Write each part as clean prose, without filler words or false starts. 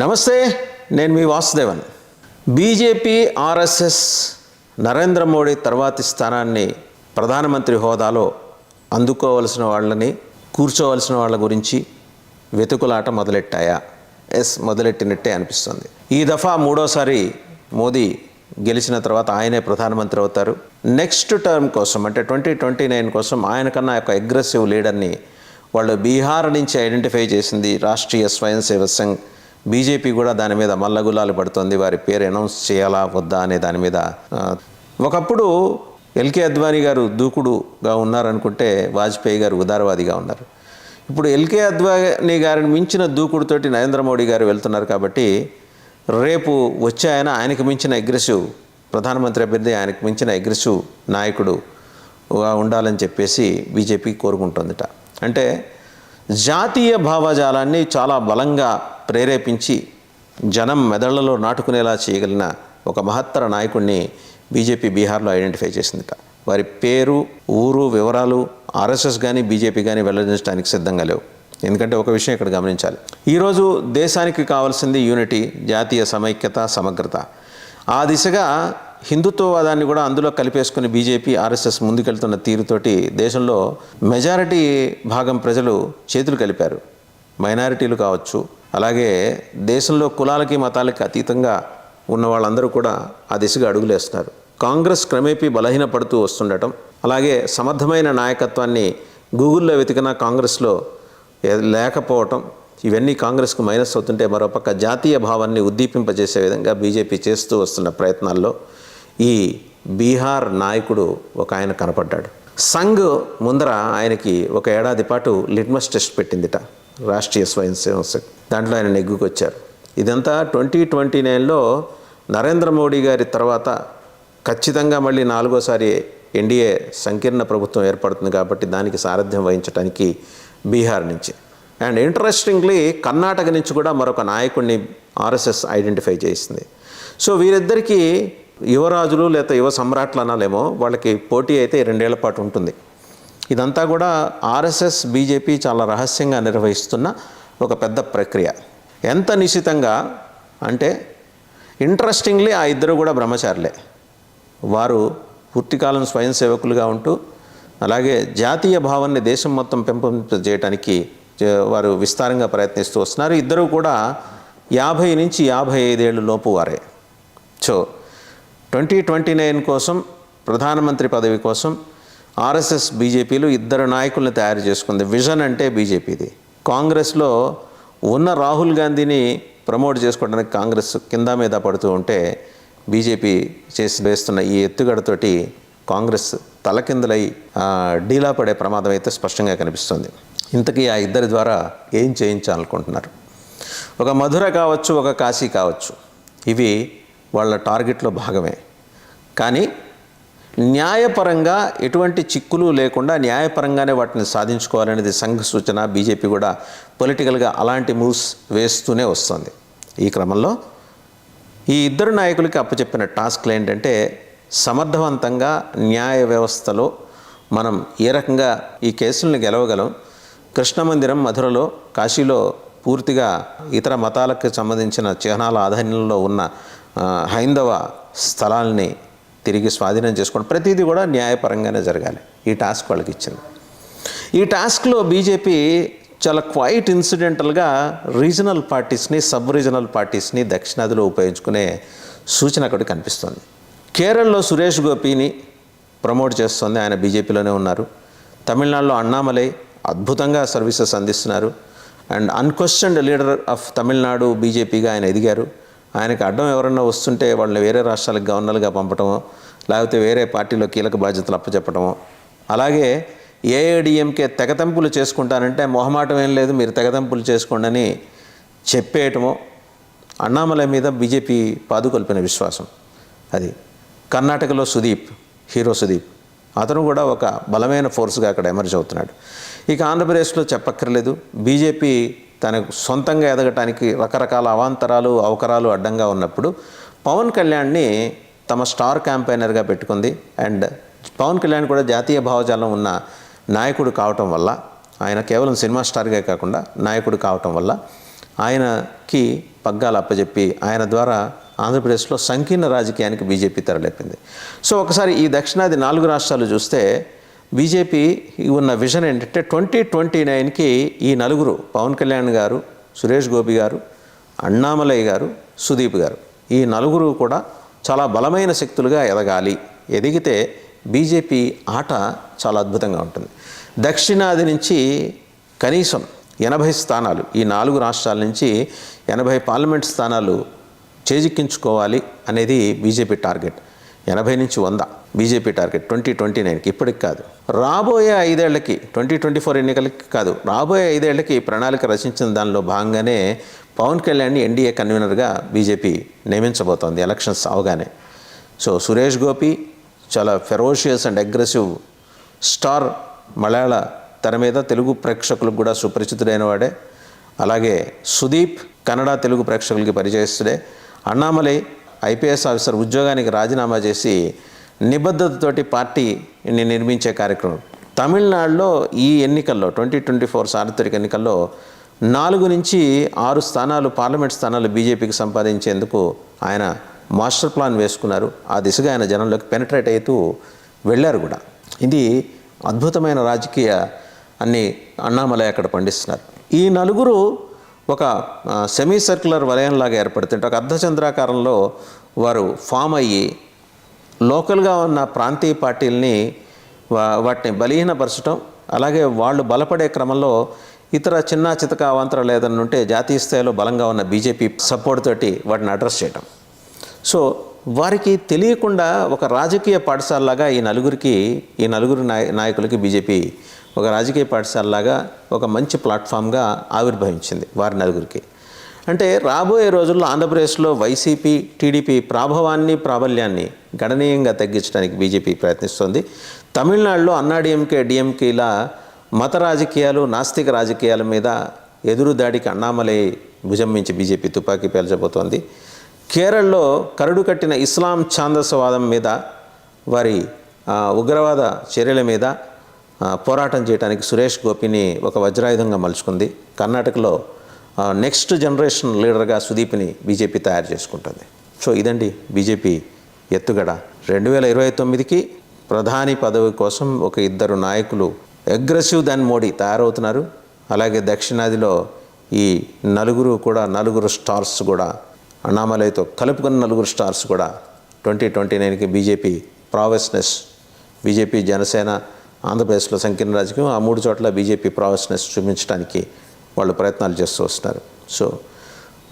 నమస్తే, నేను మీ Vasudevan. BJP RSS Narendra Modi తర్వాతి స్థానాన్ని ప్రధానమంత్రి హోదాలో అందుకోవలసిన వాళ్ళని, కూర్చోవలసిన వాళ్ళ గురించి వెతుకులాట మొదలెట్టాయా? మొదలెట్టినట్టే అనిపిస్తుంది. ఈ దఫా మూడోసారి మోదీ గెలిచిన తర్వాత ఆయనే ప్రధానమంత్రి అవుతారు. నెక్స్ట్ టర్మ్ కోసం అంటే 2029 కోసం ఆయన కన్నా ఒక అగ్రెసివ్ లీడర్ని వాళ్ళు బీహార్ నుంచి ఐడెంటిఫై చేసింది రాష్ట్రీయ స్వయం సేవక్ సంఘ్. బీజేపీ కూడా దాని మీద మల్లగులాలు పడుతుంది. వారి పేరు అనౌన్స్ చేయాలా వద్దా అనే దాని మీద. ఒకప్పుడు ఎల్కే అద్వానీ గారు దూకుడుగా ఉన్నారనుకుంటే వాజ్పేయి గారు ఉదారవాదిగా ఉన్నారు. ఇప్పుడు ఎల్కే అద్వానీ గారిని మించిన దూకుడుతోటి నరేంద్ర మోడీ గారు వెళ్తున్నారు. కాబట్టి రేపు వచ్చే ఆయనకు మించిన అగ్రెసివ్ ప్రధానమంత్రి అభ్యర్థి, ఆయనకు మించిన అగ్రెసివ్ నాయకుడు ఉండాలని చెప్పేసి బీజేపీ కోరుకుంటుందిట. అంటే జాతీయ భావజాలాన్ని చాలా బలంగా ప్రేరేపించి జనం మెదళ్లలో నాటుకునేలా చేయగలిగిన ఒక మహత్తర నాయకుడిని బీజేపీ బీహార్లో ఐడెంటిఫై చేసిందిట. వారి పేరు, ఊరు వివరాలు ఆర్ఎస్ఎస్ కానీ బీజేపీ కానీ వెల్లడించడానికి సిద్ధంగా లేవు. ఎందుకంటే ఒక విషయం ఇక్కడ గమనించాలి. ఈరోజు దేశానికి కావాల్సింది యూనిటీ, జాతీయ సమైక్యత, సమగ్రత. ఆ దిశగా హిందుత్వవాదాన్ని కూడా అందులో కలిపేసుకుని బీజేపీ ఆర్ఎస్ఎస్ ముందుకెళ్తున్న తీరుతోటి దేశంలో మెజారిటీ భాగం ప్రజలు చేతులు కలిపారు. మైనారిటీలు కావచ్చు, అలాగే దేశంలో కులాలకి మతాలకి అతీతంగా ఉన్న వాళ్ళందరూ కూడా ఆ దిశగా అడుగులేస్తున్నారు. కాంగ్రెస్ క్రమేపీ బలహీనపడుతూ వస్తుండటం, అలాగే సమర్థమైన నాయకత్వాన్ని గూగుల్లో వెతికినా కాంగ్రెస్లో లేకపోవటం, ఇవన్నీ కాంగ్రెస్కు మైనస్ అవుతుంటే మరోపక్క జాతీయ భావాన్ని ఉద్దీపింపజేసే విధంగా బీజేపీ చేస్తూ వస్తున్న ప్రయత్నాల్లో ఈ బీహార్ నాయకుడు ఒక ఆయన కనపడ్డాడు. సంఘ్ ముందర ఆయనకి ఒక ఏడాది పాటు లిట్మస్ టెస్ట్ పెట్టిందిట రాష్ట్రీయ స్వయం సేవక్ సంఘ్. దాంట్లో ఆయన నెగ్గుకొచ్చారు. ఇదంతా 2029లో నరేంద్ర మోడీ గారి తర్వాత ఖచ్చితంగా మళ్ళీ 4వసారి ఎన్డీఏ సంకీర్ణ ప్రభుత్వం ఏర్పడుతుంది. కాబట్టి దానికి సారథ్యం వహించడానికి బీహార్ నుంచి, అండ్ ఇంట్రెస్టింగ్లీ కర్ణాటక నుంచి కూడా మరొక నాయకుడిని ఆర్ఎస్ఎస్ ఐడెంటిఫై చేసింది. సో వీరిద్దరికీ యువరాజులు లేదా యువ సమ్రాట్లు అనాలేమో, వాళ్ళకి పోటీ అయితే 2 ఏళ్ల పాటు ఉంటుంది. ఇదంతా కూడా ఆర్ఎస్ఎస్ బీజేపీ చాలా రహస్యంగా నిర్వహిస్తున్న ఒక పెద్ద ప్రక్రియ. ఎంత నిశితంగా అంటే ఇంట్రెస్టింగ్లీ ఆ ఇద్దరు కూడా బ్రహ్మచారులే. వారు పూర్తికాలం స్వయం సేవకులుగా ఉంటూ అలాగే జాతీయ భావాన్ని దేశం మొత్తం పెంపొందింపజేయడానికి వారు విస్తారంగా ప్రయత్నిస్తూ వస్తున్నారు. ఇద్దరు కూడా 50 నుంచి 55 ఏళ్ళు లోపు వారే. సో 2029 కోసం ప్రధానమంత్రి పదవి కోసం ఆర్ఎస్ఎస్ బీజేపీలు ఇద్దరు నాయకుల్ని తయారు చేసుకుంది. విజన్ అంటే బీజేపీది. కాంగ్రెస్లో ఉన్న రాహుల్ గాంధీని ప్రమోట్ చేసుకోవడానికి కాంగ్రెస్ కింద మీద పడుతూ ఉంటే బీజేపీ వేస్తున్న ఈ ఎత్తుగడతోటి కాంగ్రెస్ తలకిందులై డీలా పడే ప్రమాదం అయితే స్పష్టంగా కనిపిస్తుంది. ఇంతకీ ఆ ఇద్దరి ద్వారా ఏం చేయించాలనుకుంటున్నారు? ఒక మధుర కావచ్చు, ఒక కాశీ కావచ్చు, ఇవి వాళ్ళ టార్గెట్లో భాగమే. కానీ న్యాయపరంగా ఎటువంటి చిక్కులు లేకుండా న్యాయపరంగానే వాటిని సాధించుకోవాలనేది సంఘ్ సూచన. బీజేపీ కూడా పొలిటికల్గా అలాంటి మూవ్స్ వేస్తూనే వస్తుంది. ఈ క్రమంలో ఈ ఇద్దరు నాయకులకి అప్పచెప్పిన టాస్క్లు ఏంటంటే, సమర్థవంతంగా న్యాయ వ్యవస్థలో మనం ఏ రకంగా ఈ కేసుల్ని గెలవగలం, కృష్ణ మందిరం మధురలో, కాశీలో పూర్తిగా ఇతర మతాలకు సంబంధించిన చిహ్నాల ఆధీనంలో ఉన్న హైందవ స్థలాల్ని తిరిగి స్వాధీనం చేసుకోవడం, ప్రతిదీ కూడా న్యాయపరంగానే జరగాలి. ఈ టాస్క్ వాళ్ళకి ఇచ్చింది. ఈ టాస్క్లో బీజేపీ చాలా క్వైట్ ఇన్సిడెంటల్గా రీజనల్ పార్టీస్ని, సబ్ రీజనల్ పార్టీస్ని దక్షిణాదిలో ఉపయోగించుకునే సూచన అక్కడ కనిపిస్తుంది. కేరళలో సురేష్ గోపిని ప్రమోట్ చేస్తుంది, ఆయన బీజేపీలోనే ఉన్నారు. తమిళనాడులో అన్నామలై అద్భుతంగా సర్వీసెస్ అందిస్తున్నారు. And unquestioned leader of Tamil Nadu బీజేపీగా ఆయన ఎదిగారు. ఆయనకు అడ్డం ఎవరన్నా వస్తుంటే వాళ్ళని వేరే రాష్ట్రాలకు గవర్నర్గా పంపటమో, లేకపోతే వేరే పార్టీలో కీలక బాధ్యతలు అప్పచెప్పటమో, అలాగే ఏఐడిఎంకే తెగతంపులు చేసుకుంటానంటే మొహమాటం ఏం లేదు, మీరు తెగతంపులు చేసుకోండి అని చెప్పేయటమో, అన్నామలై మీద బీజేపీ పాదుకొల్పిన విశ్వాసం అది. కర్ణాటకలో సుదీప్, హీరో సుదీప్, అతను కూడా ఒక బలమైన ఫోర్స్గా అక్కడ ఎమర్జ్ అవుతున్నాడు. ఇక ఆంధ్రప్రదేశ్లో చెప్పక్కర్లేదు. బీజేపీ తనకు సొంతంగా ఎదగటానికి రకరకాల అవాంతరాలు, అవకరాలు అడ్డంగా ఉన్నప్పుడు పవన్ కళ్యాణ్ని తమ స్టార్ క్యాంపెయినర్గా పెట్టుకుంది. అండ్ పవన్ కళ్యాణ్ కూడా జాతీయ భావజాలం ఉన్న నాయకుడు కావటం వల్ల, ఆయన కేవలం సినిమా స్టార్గా కాకుండా నాయకుడు కావటం వల్ల ఆయనకి పగ్గాలు అప్పచెప్పి ఆయన ద్వారా ఆంధ్రప్రదేశ్లో సంకీర్ణ రాజకీయానికి బీజేపీ తెరలేపింది. సో ఒకసారి ఈ దక్షిణాది 4 రాష్ట్రాలు చూస్తే బీజేపీ ఉన్న విజన్ ఏంటంటే 2029కి ఈ నలుగురు, పవన్ కళ్యాణ్ గారు, సురేష్ గోపి గారు, అన్నామలై గారు, సుదీప్ గారు, ఈ నలుగురు కూడా చాలా బలమైన శక్తులుగా ఎదగాలి. ఎదిగితే బీజేపీ ఆట చాలా అద్భుతంగా ఉంటుంది. దక్షిణాది నుంచి కనీసం 80 స్థానాలు, ఈ 4 రాష్ట్రాల నుంచి 80 పార్లమెంట్ స్థానాలు చేజిక్కించుకోవాలి అనేది బీజేపీ టార్గెట్. 80 నుంచి 100 బీజేపీ టార్గెట్ 2029కి, ఇప్పటికి కాదు, రాబోయే 5 ఏళ్లకి, 2024 ఎన్నికలకి కాదు, రాబోయే 5 ఏళ్లకి ప్రణాళిక రచించిన దానిలో భాగంగానే పవన్ కళ్యాణ్ని ఎన్డీఏ కన్వీనర్గా బీజేపీ నియమించబోతోంది ఎలక్షన్స్ అవగానే. సో సురేష్ గోపి చాలా ఫెరోషియస్ అండ్ అగ్రెసివ్ స్టార్, మలయాళ తెర మీద తెలుగు ప్రేక్షకులకు కూడా సుపరిచితుడైన వాడే. అలాగే సుదీప్ కన్నడ తెలుగు ప్రేక్షకులకి పరిచయస్తుడే. అన్నామలై ఐపీఎస్ ఆఫీసర్ ఉద్యోగానికి రాజీనామా చేసి నిబద్ధతతోటి పార్టీని నిర్మించే కార్యక్రమం. తమిళనాడులో ఈ ఎన్నికల్లో 2024 సార్వత్రిక ఎన్నికల్లో 4 నుంచి 6 స్థానాలు, పార్లమెంట్ స్థానాలు బీజేపీకి సంపాదించేందుకు ఆయన మాస్టర్ ప్లాన్ వేసుకున్నారు. ఆ దిశగా ఆయన జనంలోకి పెనిట్రేట్ అవుతూ వెళ్ళారు కూడా. ఇది అద్భుతమైన రాజకీయ అన్ని అన్నామలై అక్కడ పండిస్తున్నారు. ఈ నలుగురు ఒక సెమీ సర్క్యులర్ వలయంలాగా ఏర్పడుతుంటే ఒక అర్ధచంద్రాకారంలో వారు ఫామ్ అయ్యి లోకల్గా ఉన్న ప్రాంతీయ పార్టీలని వాటిని బలహీనపరచడం, అలాగే వాళ్ళు బలపడే క్రమంలో ఇతర చిన్న చితక అవాంతరాలు ఏదైనా ఉంటే జాతీయ స్థాయిలో బలంగా ఉన్న బీజేపీ సపోర్ట్ తోటి వాటిని అడ్రస్ చేయటం. సో వారికి తెలియకుండా ఒక రాజకీయ పాఠశాలలాగా ఈ నలుగురు నాయకులకి బీజేపీ ఒక రాజకీయ పాఠశాలలాగా ఒక మంచి ప్లాట్ఫామ్గా ఆవిర్భవించింది వారి నలుగురికి. అంటే రాబోయే రోజుల్లో ఆంధ్రప్రదేశ్లో వైసీపీ, టీడీపీ ప్రాభవాన్ని, ప్రాబల్యాన్ని గణనీయంగా తగ్గించడానికి బీజేపీ ప్రయత్నిస్తోంది. తమిళనాడులో అన్నాడీఎంకే, డిఎంకేల మత రాజకీయాలు, నాస్తిక రాజకీయాల మీద ఎదురుదాడికి అన్నామలై భుజం మించి బీజేపీ తుపాకీ పేల్చబోతోంది. కేరళలో కరడు కట్టిన ఇస్లాం ఛాందసవాదం మీద, వారి ఉగ్రవాద చర్యల మీద పోరాటం చేయడానికి సురేష్ గోపిని ఒక వజ్రాయుధంగా మలుచుకుంది. కర్ణాటకలో నెక్స్ట్ జనరేషన్ లీడర్గా సుదీప్ని బీజేపీ తయారు చేసుకుంటుంది. సో ఇదండి బీజేపీ ఎత్తుగడ. 2029కి ప్రధాని పదవి కోసం ఒక 2 నాయకులు అగ్రెసివ్ దాన్ మోడీ తయారవుతున్నారు. అలాగే దక్షిణాదిలో ఈ నలుగురు స్టార్స్ కూడా, అన్నామలైతో కలుపుకున్న 4 స్టార్స్ కూడా 2029కి బీజేపీ ప్రావెస్నెస్, బీజేపీ, జనసేన, ఆంధ్రప్రదేశ్లో సంకీర్ణ రాజకీయం, ఆ 3 చోట్ల బీజేపీ ప్రావెస్నెస్ చూపించడానికి వాళ్ళు ప్రయత్నాలు చేస్తూ వస్తున్నారు. సో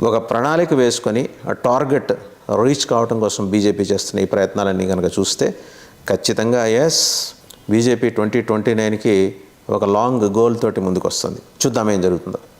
ఒక ప్రణాళిక వేసుకొని ఆ టార్గెట్ రీచ్ కావడం కోసం బీజేపీ చేస్తున్న ఈ ప్రయత్నాలన్నీ కనుక చూస్తే ఖచ్చితంగా బీజేపీ 2029కి ఒక లాంగ్ గోల్ తోటి ముందుకు వస్తుంది. చూద్దాం ఏం జరుగుతుందో.